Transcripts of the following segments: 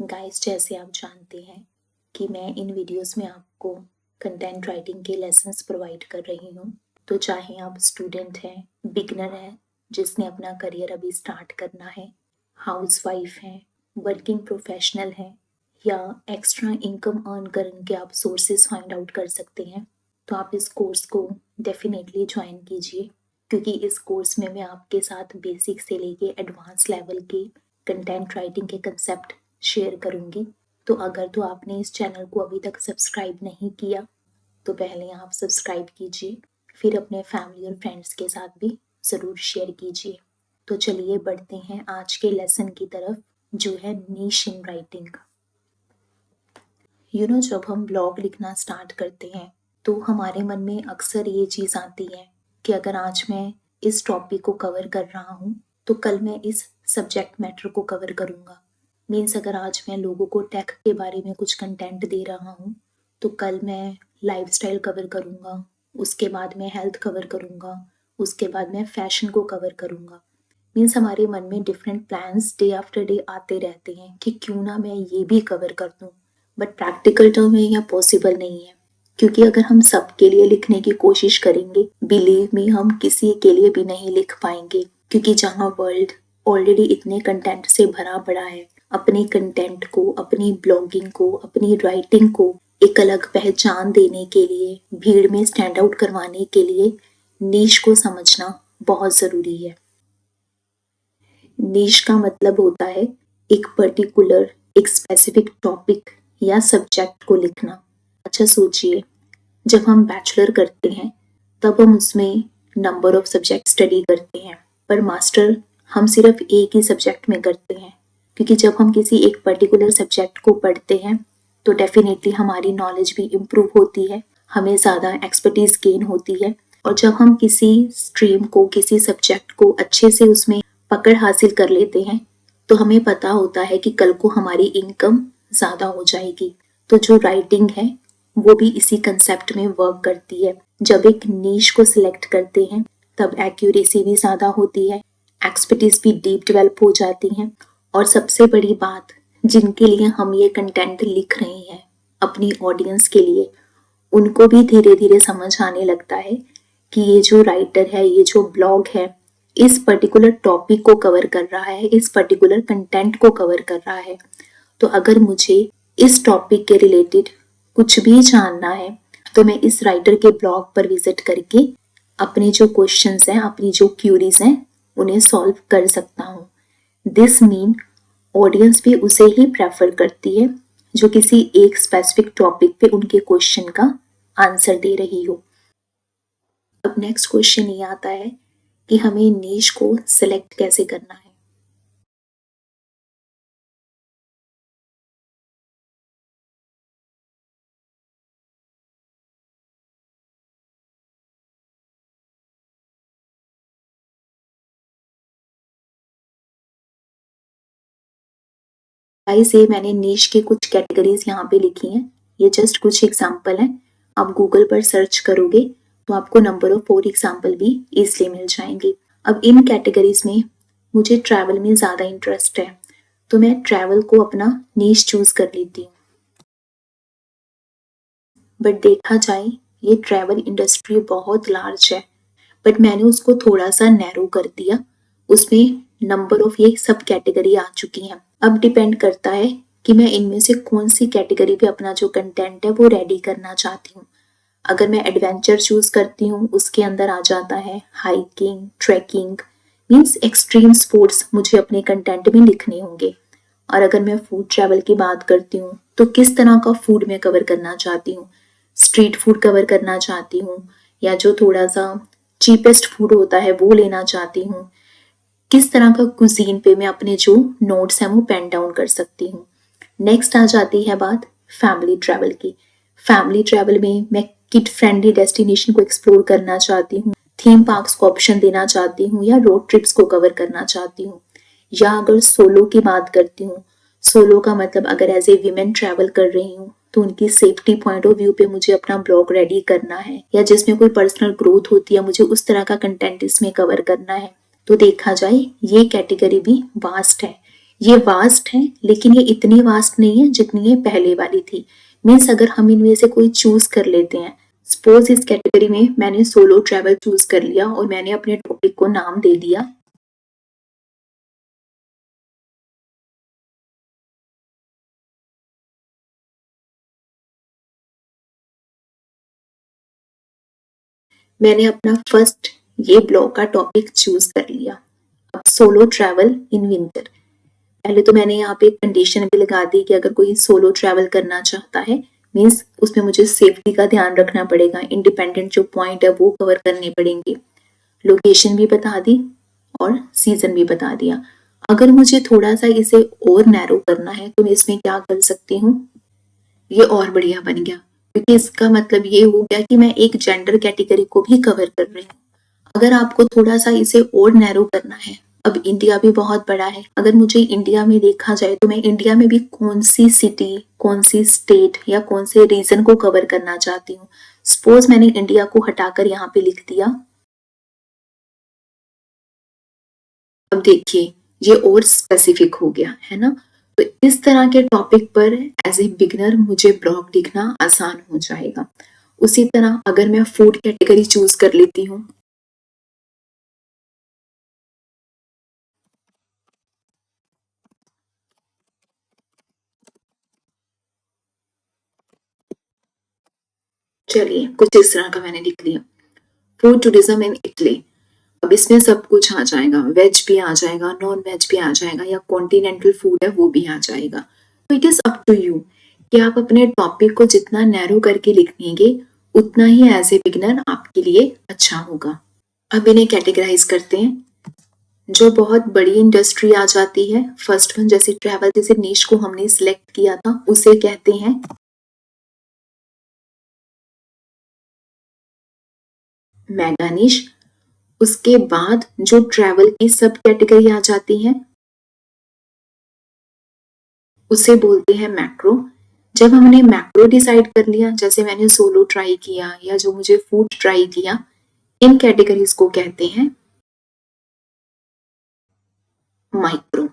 Guys, जैसे आप जानते हैं कि मैं इन वीडियोस में आपको कंटेंट राइटिंग के लेसन्स प्रोवाइड कर रही हूँ। तो चाहे आप स्टूडेंट हैं, बिगनर हैं जिसने अपना करियर अभी स्टार्ट करना है, हाउसवाइफ हैं, वर्किंग प्रोफेशनल हैं या एक्स्ट्रा इनकम अर्न करके आप सोर्सेज फाइंड आउट कर सकते हैं, तो आप इस कोर्स को डेफिनेटली ज्वाइन कीजिए, क्योंकि इस कोर्स में मैं आपके साथ बेसिक से लेके एडवांस लेवल के कंटेंट राइटिंग के कंसेप्ट शेयर करूंगी। तो अगर तो आपने इस चैनल को अभी तक सब्सक्राइब नहीं किया तो पहले आप सब्सक्राइब कीजिए, फिर अपने फैमिली और फ्रेंड्स के साथ भी ज़रूर शेयर कीजिए। तो चलिए बढ़ते हैं आज के लेसन की तरफ, जो है नीश इन राइटिंग। जब हम ब्लॉग लिखना स्टार्ट करते हैं तो हमारे मन में अक्सर ये चीज़ आती है कि अगर आज मैं इस टॉपिक को कवर कर रहा हूँ तो कल मैं इस सब्जेक्ट मैटर को कवर करूँगा। मीन्स अगर आज मैं लोगों को टेक के बारे में कुछ कंटेंट दे रहा हूँ तो कल मैं लाइफस्टाइल कवर करूँगा, उसके बाद मैं हेल्थ कवर करूँगा, उसके बाद मैं फैशन को कवर करूँगा। मीन्स हमारे मन में different plans day after day आते रहते हैं कि क्यों ना मैं ये भी कवर कर दूँ, बट प्रैक्टिकल टर्म में यह पॉसिबल नहीं है, क्योंकि अगर हम सबके लिए लिखने की कोशिश करेंगे, बिलीव मी, हम किसी के लिए भी नहीं लिख पाएंगे, क्योंकि जहाँ वर्ल्ड ऑलरेडी इतने कंटेंट से भरा पड़ा है, अपने कंटेंट को, अपनी ब्लॉगिंग को, अपनी राइटिंग को एक अलग पहचान देने के लिए, भीड़ में स्टैंड आउट करवाने के लिए नीश को समझना बहुत ज़रूरी है। नीश का मतलब होता है एक पर्टिकुलर, एक स्पेसिफिक टॉपिक या सब्जेक्ट को लिखना। अच्छा सोचिए, जब हम बैचलर करते हैं तब हम उसमें नंबर ऑफ सब्जेक्ट स्टडी करते हैं, पर मास्टर हम सिर्फ एक ही सब्जेक्ट में करते हैं, क्योंकि जब हम किसी एक पर्टिकुलर सब्जेक्ट को पढ़ते हैं तो डेफिनेटली हमारी नॉलेज भी इम्प्रूव होती है, हमें ज़्यादा एक्सपर्टीज गेन होती है। और जब हम किसी स्ट्रीम को, किसी सब्जेक्ट को अच्छे से उसमें पकड़ हासिल कर लेते हैं तो हमें पता होता है कि कल को हमारी इनकम ज़्यादा हो जाएगी। तो जो राइटिंग है वो भी इसी कंसेप्ट में वर्क करती है। जब एक नीश को सिलेक्ट करते हैं तब एक्यूरेसी भी ज़्यादा होती है, एक्सपर्टीज भी डीप डेवलप हो जाती हैं, और सबसे बड़ी बात, जिनके लिए हम ये कंटेंट लिख रहे हैं अपनी ऑडियंस के लिए, उनको भी धीरे धीरे समझ आने लगता है कि ये जो राइटर है, ये जो ब्लॉग है, इस पर्टिकुलर टॉपिक को कवर कर रहा है, इस पर्टिकुलर कंटेंट को कवर कर रहा है। तो अगर मुझे इस टॉपिक के रिलेटेड कुछ भी जानना है तो मैं इस राइटर के ब्लॉग पर विजिट करके अपने जो क्वेश्चंस हैं, अपनी जो क्यूरीज हैं, उन्हें सॉल्व कर सकता हूँ। दिस मीन ऑडियंस भी उसे ही प्रेफर करती है जो किसी एक स्पेसिफिक टॉपिक पे उनके क्वेश्चन का आंसर दे रही हो। अब नेक्स्ट क्वेश्चन ये आता है कि हमें नीश को सिलेक्ट कैसे करना है। गाइस, ये मैंने नीश के कुछ कैटेगरीज यहाँ पे लिखी हैं, ये जस्ट कुछ एग्जाम्पल हैं। आप गूगल पर सर्च करोगे तो आपको नंबर ऑफ 4 एग्जाम्पल भी इसलिए मिल जाएंगे। अब इन कैटेगरीज में मुझे ट्रैवल में ज़्यादा इंटरेस्ट है, तो मैं ट्रैवल को अपना नीश चूज कर लेती हूँ। बट देखा जाए ये ट्रैवल इंडस्ट्री बहुत लार्ज है, बट मैंने उसको थोड़ा सा नैरो कर दिया, उसमें नंबर ऑफ ये सब कैटेगरी आ चुकी हैं। अब डिपेंड करता है कि मैं इनमें से कौन सी कैटेगरी पे अपना जो कंटेंट है वो रेडी करना चाहती हूँ। अगर मैं एडवेंचर चूज करती हूँ, उसके अंदर आ जाता है hiking, trekking, means extreme sports मुझे अपने कंटेंट में लिखने होंगे। और अगर मैं फूड ट्रैवल की बात करती हूँ तो किस तरह का फूड मैं कवर करना चाहती हूँ, स्ट्रीट फूड कवर करना चाहती हूँ या जो थोड़ा सा चीपेस्ट फूड होता है वो लेना चाहती हूँ, किस तरह का कुजीन पे मैं अपने जो नोट्स हैं वो पेन डाउन कर सकती हूँ। नेक्स्ट आ जाती है बात फैमिली ट्रैवल की। फैमिली ट्रैवल में मैं किड फ्रेंडली डेस्टिनेशन को एक्सप्लोर करना चाहती हूँ, थीम पार्क्स को ऑप्शन देना चाहती हूँ, या रोड ट्रिप्स को कवर करना चाहती हूँ। या अगर सोलो की बात करती हूँ, सोलो का मतलब अगर एज ए वीमेन ट्रैवल कर रही हूँ तो उनकी सेफ्टी पॉइंट ऑफ व्यू पे मुझे अपना ब्लॉग रेडी करना है, या जिसमें कोई पर्सनल ग्रोथ होती है मुझे उस तरह का कंटेंट इसमें कवर करना है। तो देखा जाए ये कैटेगरी भी वास्ट है, ये वास्ट है, लेकिन ये इतनी वास्ट नहीं है जितनी ये पहले वाली थी। मीन्स अगर हम इनमें से कोई चूज कर लेते हैं, सपोज इस कैटेगरी में मैंने सोलो ट्रैवल चूज कर लिया और मैंने अपने टॉपिक को नाम दे दिया मैंने अपना फर्स्ट ये ब्लॉग का टॉपिक चूज कर लिया। अब सोलो ट्रैवल इन विंटर। पहले तो मैंने यहाँ पे एक कंडीशन भी लगा दी कि अगर कोई सोलो ट्रैवल करना चाहता है, मीन्स उसमें मुझे सेफ्टी का ध्यान रखना पड़ेगा, इंडिपेंडेंट जो पॉइंट है वो कवर करने पड़ेंगे। लोकेशन भी बता दी और सीजन भी बता दिया। अगर मुझे थोड़ा सा इसे और नैरो करना है तो मैं इसमें क्या कर सकती हूँ, ये और बढ़िया बन गया, क्योंकि इसका मतलब ये हो गया कि मैं एक जेंडर कैटेगरी को भी कवर कर रही हूँ। अगर आपको थोड़ा सा इसे और नैरो करना है, अब इंडिया भी बहुत बड़ा है, अगर मुझे इंडिया में देखा जाए तो मैं इंडिया में भी कौन सी सिटी, कौन सी स्टेट या कौन से रीजन को कवर करना चाहती हूँ। सपोज मैंने इंडिया को हटाकर यहाँ पे लिख दिया। अब देखिए ये और स्पेसिफिक हो गया है ना। तो इस तरह के टॉपिक पर एज ए बिगनर मुझे ब्लॉग लिखना आसान हो जाएगा। उसी तरह अगर मैं फूड कैटेगरी चूज कर लेती हूँ, चलिए कुछ इस तरह का मैंने लिख लिया, फूड टूरिज्म इन इटली। अब इसमें सब कुछ आ जाएगा, वेज भी आ जाएगा, नॉन वेज भी आ जाएगा, या कॉन्टिनेंटल फूड है वो भी आ जाएगा। तो it is up to you कि आप अपने टॉपिक को जितना नैरो करके लिखेंगे उतना ही एज ए बिगिनर आपके लिए अच्छा होगा। अब इन्हें कैटेगराइज करते हैं। जो बहुत बड़ी इंडस्ट्री आ जाती है, फर्स्ट वन जैसे ट्रैवल, जैसे नीश को हमने सिलेक्ट किया था, उसे कहते हैं मेगा नीश। उसके बाद जो ट्रैवल की सब कैटेगरी आ जाती है उसे बोलते हैं मैक्रो। जब हमने मैक्रो डिसाइड कर लिया, जैसे मैंने सोलो ट्राई किया या जो मुझे फूड ट्राई किया, इन कैटेगरीज को कहते हैं माइक्रो।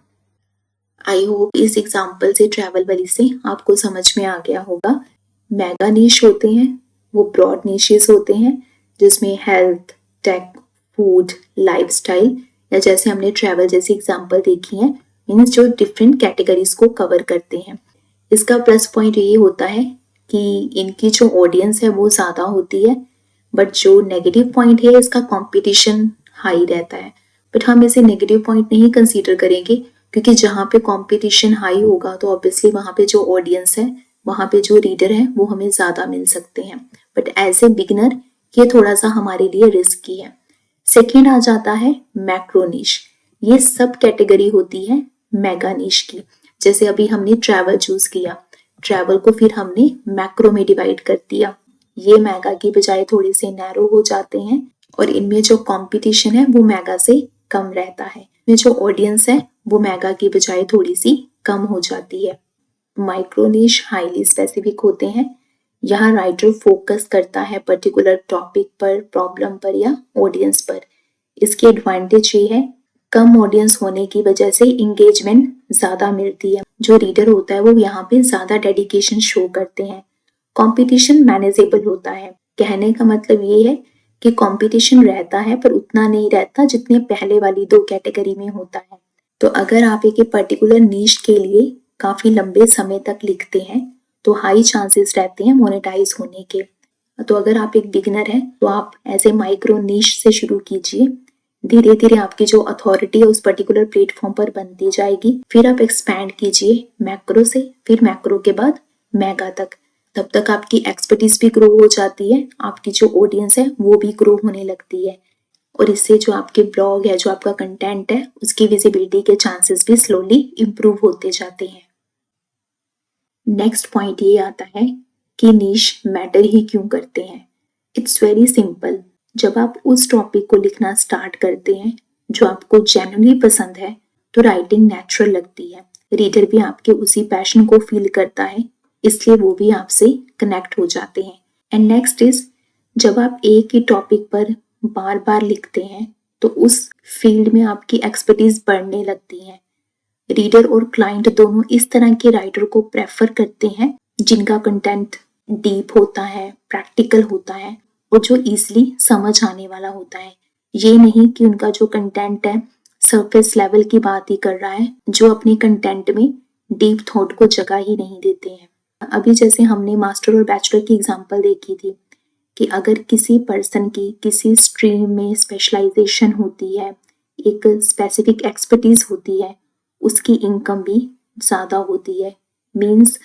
आई होप इस एग्जांपल से, ट्रैवल वाली से आपको समझ में आ गया होगा। मेगा नीश होते हैं वो ब्रॉड नीशेस होते हैं जिसमें हेल्थ, टेक, फूड, लाइफस्टाइल, या जैसे हमने ट्रैवल जैसी एग्जांपल देखी है, मीन्स जो डिफरेंट कैटेगरीज को कवर करते हैं। इसका प्लस पॉइंट ये होता है कि इनकी जो ऑडियंस है वो ज़्यादा होती है, बट जो नेगेटिव पॉइंट है इसका कंपटीशन हाई रहता है। बट हम इसे नेगेटिव पॉइंट नहीं कंसीडर करेंगे, क्योंकि जहाँ पे कंपटीशन हाई होगा तो ऑब्वियसली वहाँ पे जो ऑडियंस है, वहाँ पे जो रीडर है वो हमें ज़्यादा मिल सकते हैं। बट एज ए बिगिनर ये थोड़ा सा हमारे लिए रिस्की है। सेकेंड आ जाता है मैक्रो नीश। ये सब कैटेगरी होती है मेगा नीश की। जैसे अभी हमने ट्रैवल चूज किया, ट्रैवल को फिर हमने मैक्रो में डिवाइड कर दिया। ये मेगा की बजाय थोड़े से नैरो हो जाते हैं और इनमें जो कंपटीशन है वो मेगा से कम रहता है। में जो ऑडियंस है वो मेगा की बजाय थोड़ी सी कम हो जाती है। माइक्रो नीश हाईली स्पेसिफिक होते हैं। यहाँ राइटर फोकस करता है पर्टिकुलर टॉपिक पर, प्रॉब्लम पर या ऑडियंस पर। इसकी एडवांटेज ये है, कम ऑडियंस होने की वजह से इंगेजमेंट ज्यादा मिलती है। जो रीडर होता है वो यहाँ पे ज्यादा डेडिकेशन शो करते हैं। कंपटीशन मैनेजेबल होता है। कहने का मतलब ये है कि कंपटीशन रहता है पर उतना नहीं रहता जितने पहले वाली दो कैटेगरी में होता है। तो अगर आप एक पर्टिकुलर नीश के लिए काफी लंबे समय तक लिखते हैं तो हाई चांसेस रहते हैं मोनेटाइज होने के। तो अगर आप एक बिगिनर हैं तो आप ऐसे माइक्रो नीश से शुरू कीजिए। धीरे धीरे आपकी जो अथॉरिटी है उस पर्टिकुलर प्लेटफॉर्म पर बनती जाएगी। फिर आप एक्सपैंड कीजिए मैक्रो से, फिर मैक्रो के बाद मेगा तक। तब तक आपकी एक्सपर्टीज भी ग्रो हो जाती है, आपकी जो ऑडियंस है वो भी ग्रो होने लगती है, और इससे जो आपके ब्लॉग है, जो आपका कंटेंट है, उसकी विजिबिलिटी के चांसेस भी स्लोली इम्प्रूव होते जाते हैं। नेक्स्ट पॉइंट ये आता है कि नीश मैटर ही क्यों करते हैं। It's very simple. जब आप उस टॉपिक को लिखना स्टार्ट करते हैं जो आपको जेन्युइनली पसंद है तो राइटिंग नेचुरल लगती है। रीडर भी आपके उसी पैशन को फील करता है, इसलिए वो भी आपसे कनेक्ट हो जाते हैं। एंड नेक्स्ट इज, जब आप एक ही टॉपिक पर बार बार लिखते हैं तो उस फील्ड में आपकी एक्सपर्टीज बढ़ने लगती है। रीडर और क्लाइंट दोनों इस तरह के राइटर को प्रेफर करते हैं जिनका कंटेंट डीप होता है, प्रैक्टिकल होता है और जो इजीली समझ आने वाला होता है। ये नहीं कि उनका जो कंटेंट है सरफेस लेवल की बात ही कर रहा है, जो अपने कंटेंट में डीप थॉट को जगह ही नहीं देते हैं। अभी जैसे हमने मास्टर और बैचलर की एग्जांपल देखी थी कि अगर किसी पर्सन की किसी स्ट्रीम में स्पेशलाइजेशन होती है, एक स्पेसिफिक एक्सपर्टीज होती है, उसकी इनकम भी ज़्यादा होती है। मीन्स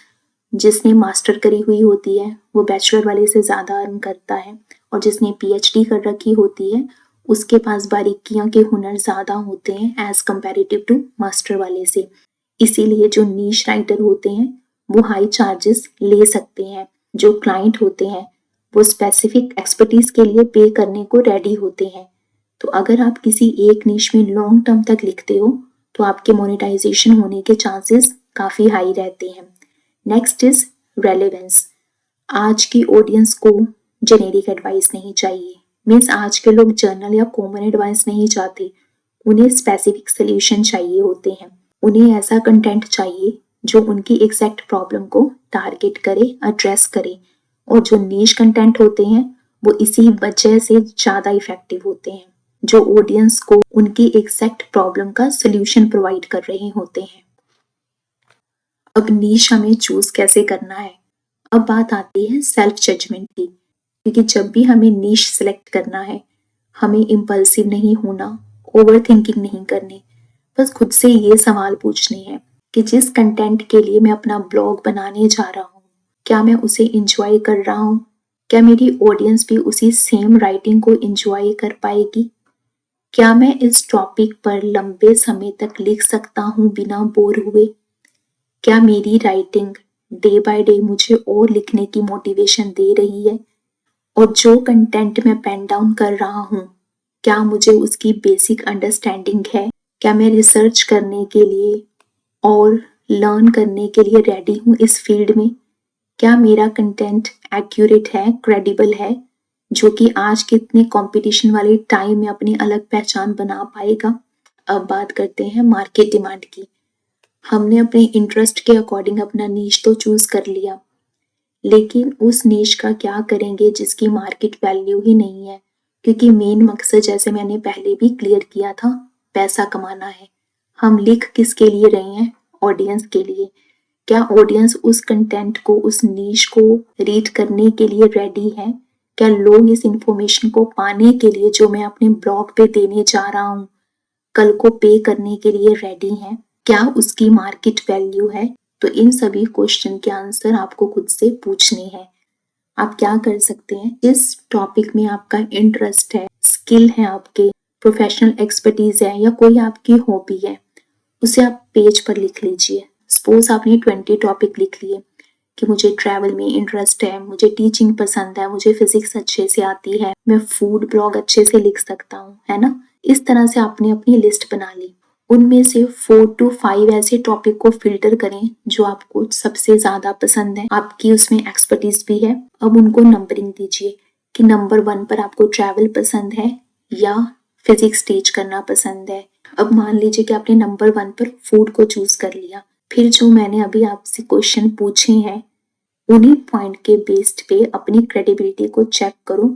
जिसने मास्टर करी हुई होती है वो बैचलर वाले से ज़्यादा अर्न करता है, और जिसने पीएचडी कर रखी होती है उसके पास बारीकियों के हुनर ज़्यादा होते हैं एज कंपैरेटिव टू मास्टर वाले से। इसीलिए जो नीश राइटर होते हैं वो हाई चार्जेस ले सकते हैं। जो क्लाइंट होते हैं वो स्पेसिफिक एक्सपर्टीज के लिए पे करने को रेडी होते हैं। तो अगर आप किसी एक नीश में लॉन्ग टर्म तक लिखते हो तो आपके मोनेटाइजेशन होने के चांसेस काफ़ी हाई रहते हैं। Next is relevance. आज की ऑडियंस को जेनेरिक एडवाइस नहीं चाहिए। मीन्स आज के लोग जर्नल या कॉमन एडवाइस नहीं चाहते, उन्हें स्पेसिफिक सोल्यूशन चाहिए होते हैं। उन्हें ऐसा कंटेंट चाहिए जो उनकी एग्जैक्ट प्रॉब्लम को टारगेट करे, एड्रेस करे। और जो नीश कंटेंट होते हैं वो इसी वजह से ज़्यादा इफेक्टिव होते हैं, जो ऑडियंस को उनकी एग्जैक्ट प्रॉब्लम का सोल्यूशन प्रोवाइड कर रहे होते हैं। अब नीश हमें चूज कैसे करना है। अब बात आती है सेल्फ जजमेंट की, क्योंकि जब भी हमें नीश सेलेक्ट करना है हमें इम्पल्सिव नहीं होना, ओवर थिंकिंग नहीं करनी। बस खुद से ये सवाल पूछने हैं कि जिस कंटेंट के लिए मैं अपना ब्लॉग बनाने जा रहा हूँ, क्या मैं उसे इंजॉय कर रहा हूँ? क्या मेरी ऑडियंस भी उसी सेम राइटिंग को इंजॉय कर पाएगी? क्या मैं इस टॉपिक पर लंबे समय तक लिख सकता हूँ बिना बोर हुए? क्या मेरी राइटिंग डे बाय डे मुझे और लिखने की मोटिवेशन दे रही है? और जो कंटेंट मैं पेन डाउन कर रहा हूँ, क्या मुझे उसकी बेसिक अंडरस्टैंडिंग है? क्या मैं रिसर्च करने के लिए और लर्न करने के लिए रेडी हूँ इस फील्ड में? क्या मेरा कंटेंट एक्यूरेट है, क्रेडिबल है, जो कि आज के इतने कंपटीशन वाले टाइम में अपनी अलग पहचान बना पाएगा? अब बात करते हैं मार्केट डिमांड की। हमने अपने इंटरेस्ट के अकॉर्डिंग अपना नीश तो चूज कर लिया, लेकिन उस नीश का क्या करेंगे जिसकी मार्केट वैल्यू ही नहीं है? क्योंकि मेन मकसद जैसे मैंने पहले भी क्लियर किया था, पैसा कमाना है। हम लिख किसके लिए रहे हैं? ऑडियंस के लिए। क्या ऑडियंस उस कंटेंट को, उस नीश को रीड करने के लिए रेडी है? क्या लोग इस इंफॉर्मेशन को पाने के लिए जो मैं अपने ब्लॉग पे देने जा रहा हूँ कल को पे करने के लिए रेडी हैं? क्या उसकी मार्केट वैल्यू है? तो इन सभी क्वेश्चन के आंसर आपको खुद से पूछने हैं। आप क्या कर सकते हैं, जिस टॉपिक में आपका इंटरेस्ट है, स्किल है, आपके प्रोफेशनल एक्सपर्टीज है या कोई आपकी हॉबी है, उसे आप पेज पर लिख लीजिए। सपोज आपने 20 टॉपिक लिख लिए कि मुझे ट्रैवल में इंटरेस्ट है, मुझे टीचिंग पसंद है, मुझे फिजिक्स अच्छे से आती है, मैं फूड ब्लॉग अच्छे से लिख सकता हूँ, है ना। इस तरह से आपने अपनी लिस्ट बना ली। उनमें से 4 to 5 ऐसे टॉपिक को फिल्टर करें जो आपको सबसे ज्यादा पसंद है, आपकी उसमें एक्सपर्टीज भी है। अब उनको नंबरिंग दीजिए कि नंबर 1 पर आपको ट्रैवल पसंद है या फिजिक्स टीच करना पसंद है। अब मान लीजिए कि आपने नंबर 1 पर फूड को चूज कर लिया। फिर जो मैंने अभी आपसे क्वेश्चन पूछे हैं उन्हीं पॉइंट के बेस्ड पे अपनी क्रेडिबिलिटी को चेक करो,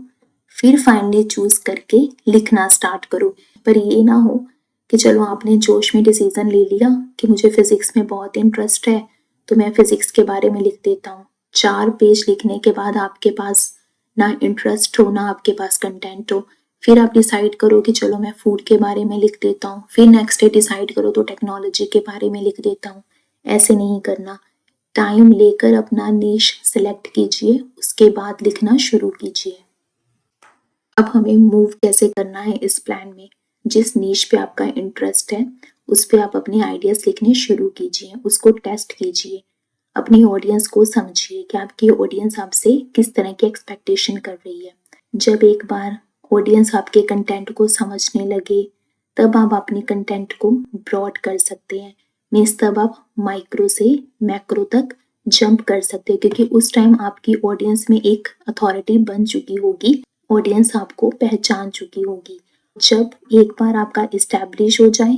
फिर फाइनली चूज करके लिखना स्टार्ट करो। पर ये ना हो कि चलो आपने जोश में डिसीजन ले लिया कि मुझे फिजिक्स में बहुत इंटरेस्ट है तो मैं फिजिक्स के बारे में लिख देता हूँ। 4 पेज लिखने के बाद आपके पास ना इंटरेस्ट हो ना आपके पास कंटेंट हो, फिर आप डिसाइड करो कि चलो मैं फूड के बारे में लिख देता हूँ, फिर नेक्स्ट डे डिसाइड करो तो टेक्नोलॉजी के बारे में लिख देता हूँ। ऐसे नहीं करना। टाइम लेकर अपना नीश सिलेक्ट कीजिए, उसके बाद लिखना शुरू कीजिए। अब हमें मूव कैसे करना है इस प्लान में। जिस नीश पे आपका इंटरेस्ट है उस पे आप अपने आइडियाज लिखने शुरू कीजिए, उसको टेस्ट कीजिए, अपनी ऑडियंस को समझिए कि आपकी ऑडियंस आपसे किस तरह की एक्सपेक्टेशन कर रही है। जब एक बार ऑडियंस आपके कंटेंट को समझने लगे तब आप अपने कंटेंट को ब्रॉड कर सकते हैं। मीन्स तब आप माइक्रो से मैक्रो तक जंप कर सकते हैं, क्योंकि उस टाइम आपकी ऑडियंस में एक अथॉरिटी बन चुकी होगी, ऑडियंस आपको पहचान चुकी होगी। जब एक बार आपका इस्टेब्लिश हो जाए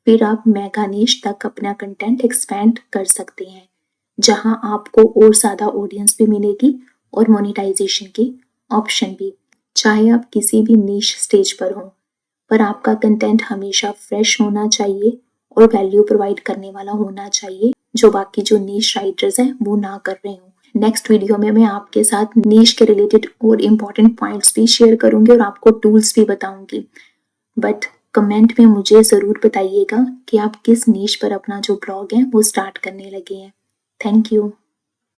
फिर आप मेगा नीश तक अपना कंटेंट एक्सपेंड कर सकते हैं, जहां आपको और ज़्यादा ऑडियंस भी मिलेगी और मोनेटाइजेशन की ऑप्शन भी। चाहे आप किसी भी नीश स्टेज पर हो, पर आपका कंटेंट हमेशा फ्रेश होना चाहिए और वैल्यू प्रोवाइड करने वाला होना चाहिए, जो बाकी जो नीश राइटर्स हैं वो ना कर रहे हों। नेक्स्ट वीडियो में मैं आपके साथ नीश के रिलेटेड और इम्पॉर्टेंट पॉइंट्स भी शेयर करूंगी और आपको टूल्स भी बताऊंगी। बट कमेंट में मुझे ज़रूर बताइएगा कि आप किस नीश पर अपना जो ब्लॉग है वो स्टार्ट करने लगे हैं। Thank you.